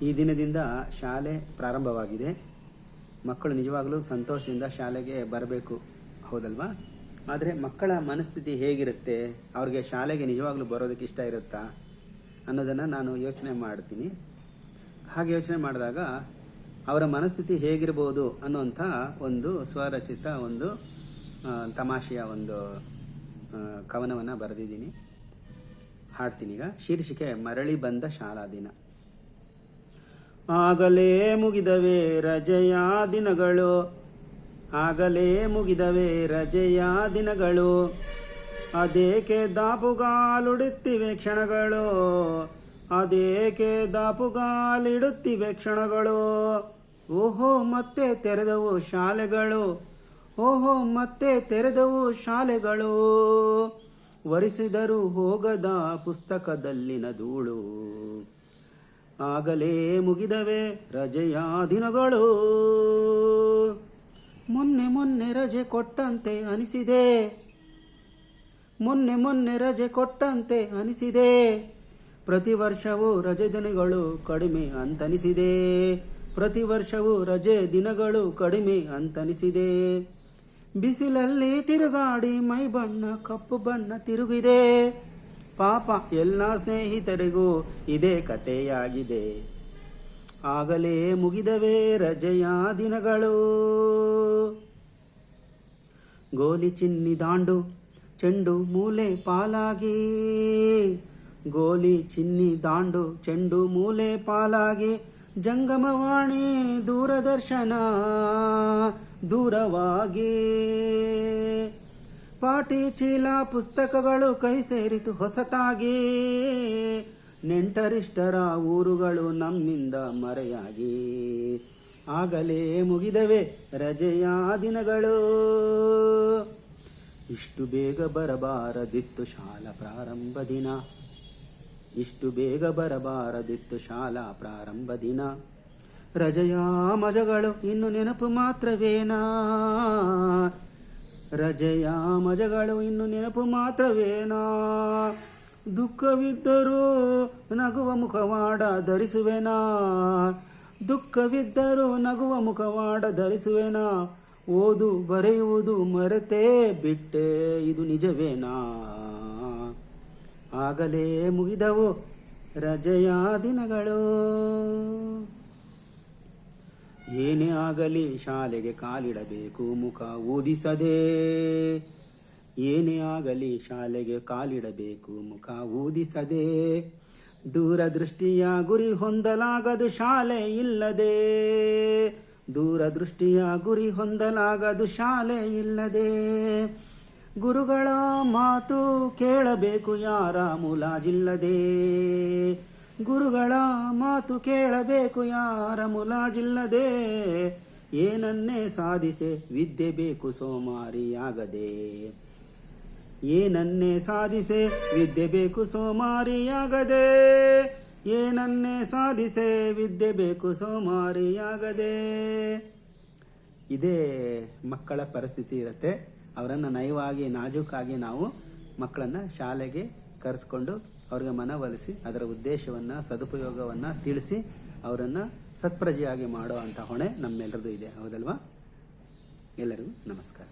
ಈ ದಿನದಿಂದ ಶಾಲೆ ಪ್ರಾರಂಭವಾಗಿದೆ. ಮಕ್ಕಳು ನಿಜವಾಗಲೂ ಸಂತೋಷದಿಂದ ಶಾಲೆಗೆ ಬರಬೇಕು, ಹೌದಲ್ವಾ? ಆದರೆ ಮಕ್ಕಳ ಮನಸ್ಥಿತಿ ಹೇಗಿರುತ್ತೆ, ಅವ್ರಿಗೆ ಶಾಲೆಗೆ ನಿಜವಾಗ್ಲೂ ಬರೋದಕ್ಕೆ ಇಷ್ಟ ಇರುತ್ತಾ ಅನ್ನೋದನ್ನು ನಾನು ಯೋಚನೆ ಮಾಡ್ತೀನಿ. ಹಾಗೆ ಯೋಚನೆ ಮಾಡಿದಾಗ ಅವರ ಮನಸ್ಥಿತಿ ಹೇಗಿರ್ಬೋದು ಅನ್ನುವಂಥ ಒಂದು ಸ್ವರಚಿತ ಒಂದು ತಮಾಷೆಯ ಒಂದು ಕವನವನ್ನು ಬರೆದಿದ್ದೀನಿ, ಹಾಡ್ತೀನಿ ಈಗ. ಶೀರ್ಷಿಕೆ ಮರಳಿ ಬಂದ ಶಾಲಾ ದಿನ. ಆಗಲೇ ಮುಗಿದವೇ ರಜೆಯ ದಿನಗಳು, ಆಗಲೇ ಮುಗಿದವೇ ರಜೆಯ ದಿನಗಳು, ಅದೇಕೆ ದಾಪುಗಾಲಿಡುತ್ತಿವೆ ಕ್ಷಣಗಳು, ಅದೇಕೆ ದಾಪುಗಾಲಿಡುತ್ತಿವೆ ಕ್ಷಣಗಳು. ಓಹೋ ಮತ್ತೆ ತೆರೆದವು ಶಾಲೆಗಳು, ಓಹೋ ಮತ್ತೆ ತೆರೆದವು ಶಾಲೆಗಳು, ಒರೆಸಿದರೂ ಹೋಗದ ಪುಸ್ತಕದಲ್ಲಿನ ಧೂಳು. ಆಗಲೇ ಮುಗಿದವೇ ರಜೆಯ ದಿನಗಳು, ಮೊನ್ನೆ ಮೊನ್ನೆ ರಜೆ ಕೊಟ್ಟಂತೆ ಅನಿಸಿದೆ, ಮೊನ್ನೆ ಮೊನ್ನೆ ರಜೆ ಕೊಟ್ಟಂತೆ ಅನಿಸಿದೆ, ಪ್ರತಿ ವರ್ಷವೂ ರಜೆ ದಿನಗಳು ಕಡಿಮೆ ಅಂತನಿಸಿದೆ, ಪ್ರತಿ ವರ್ಷವೂ ರಜೆ ದಿನಗಳು ಕಡಿಮೆ ಅಂತನಿಸಿದೆ. ಬಿಸಿಲಲ್ಲಿ ತಿರುಗಾಡಿ ಮೈ ಬಣ್ಣ ಕಪ್ಪು ಬಣ್ಣ ತಿರುಗಿದೆ, ಪಾಪ ಎಲ್ಲ ಸ್ನೇಹಿತರಿಗೂ ಇದೇ ಕಥೆಯಾಗಿದೆ. ಆಗಲೇ ಮುಗಿದವೇ ರಜೆಯ ದಿನಗಳು. ಗೋಲಿ ಚಿನ್ನಿ ದಾಂಡು ಚೆಂಡು ಮೂಲೆ ಪಾಲಾಗಿ, ಗೋಲಿ ಚಿನ್ನಿ ದಾಂಡು ಚೆಂಡು ಮೂಲೆ ಪಾಲಾಗಿ, ಜಂಗಮವಾಣಿ ದೂರದರ್ಶನ ದೂರವಾಗಿ, ಪಾಟಿ ಚೀಲ ಪುಸ್ತಕಗಳು ಕೈ ಸೇರಿತು ಹೊಸತಾಗಿ, ನೆಂಟರಿಷ್ಟರ ಊರುಗಳು ನಮ್ಮಿಂದ ಮರೆಯಾಗಿ. ಆಗಲೇ ಮುಗಿದವೇ ರಜೆಯ ದಿನಗಳು, ಇಷ್ಟು ಬೇಗ ಬರಬಾರದಿತ್ತು ಶಾಲಾ ಪ್ರಾರಂಭ ದಿನ, ಇಷ್ಟು ಬೇಗ ಬರಬಾರದಿತ್ತು ಶಾಲಾ ಪ್ರಾರಂಭ ದಿನ. ರಜೆಯ ಮಜಗಳು ಇನ್ನು ನೆನಪು ಮಾತ್ರವೇನಾ, ರಜೆಯ ಮಜಗಳು ಇನ್ನು ನೆನಪು ಮಾತ್ರವೇನಾ. ದುಃಖವಿದ್ದರೂ ನಗುವ ಮುಖವಾಡ ಧರಿಸುವೆನಾ, ದುಃಖವಿದ್ದರೂ ನಗುವ ಮುಖವಾಡ ಧರಿಸುವೆನಾ. ಓದು ಬರೆಯುವುದು ಮರೆತೇ ಬಿಟ್ಟೆ, ಇದು ನಿಜವೇನಾ. ಆಗಲೇ ಮುಗಿದವು ರಜೆಯ ದಿನಗಳು. ಏನೇ ಆಗಲಿ ಶಾಲೆಗೆ ಕಾಲಿಡಬೇಕು ಮುಖ ಊದಿಸದೆ, ಏನೇ ಆಗಲಿ ಶಾಲೆಗೆ ಕಾಲಿಡಬೇಕು ಮುಖ ಊದಿಸದೆ, ದೂರದೃಷ್ಟಿಯ ಗುರಿ ಹೊಂದಲಾಗದು ಶಾಲೆ ಇಲ್ಲದೆ, ದೂರದೃಷ್ಟಿಯ ಗುರಿ ಹೊಂದಲಾಗದು ಶಾಲೆ ಇಲ್ಲದೆ. ಗುರುಗಳ ಮಾತು ಕೇಳಬೇಕು ಯಾರ ಮುಲಾಜಿಲ್ಲದೆ, ಗುರುಗಳ ಮಾತು ಕೇಳಬೇಕು ಯಾರ ಮುಲಾಜಿಲ್ಲದೆ. ಏನನ್ನೇ ಸಾಧಿಸೆ ವಿದ್ಯೆ ಬೇಕು ಸೋಮಾರಿಯಾಗದೆ, ಏನನ್ನೇ ಸಾಧಿಸೆ ವಿದ್ಯೆ ಬೇಕು ಸೋಮಾರಿಯಾಗದೆ, ಏನನ್ನೇ ಸಾಧಿಸೆ ವಿದ್ಯೆ ಬೇಕು ಸೋಮಾರಿಯಾಗದೆ. ಇದೇ ಮಕ್ಕಳ ಪರಿಸ್ಥಿತಿ ಇರುತ್ತೆ. ಅವರನ್ನು ನಯವಾಗಿ ನಾಜೂಕಾಗಿ ನಾವು ಮಕ್ಕಳನ್ನು ಶಾಲೆಗೆ ಕರೆಸ್ಕೊಂಡು ಅವ್ರಿಗೆ ಮನವೊಲಿಸಿ ಅದರ ಉದ್ದೇಶವನ್ನು ಸದುಪಯೋಗವನ್ನು ತಿಳಿಸಿ ಅವರನ್ನು ಸತ್ಪ್ರಜೆಯಾಗಿ ಮಾಡೋ ಅಂಥ ಹೊಣೆ ನಮ್ಮೆಲ್ಲರದು ಇದೆ, ಹೌದಲ್ವಾ? ಎಲ್ಲರಿಗೂ ನಮಸ್ಕಾರ.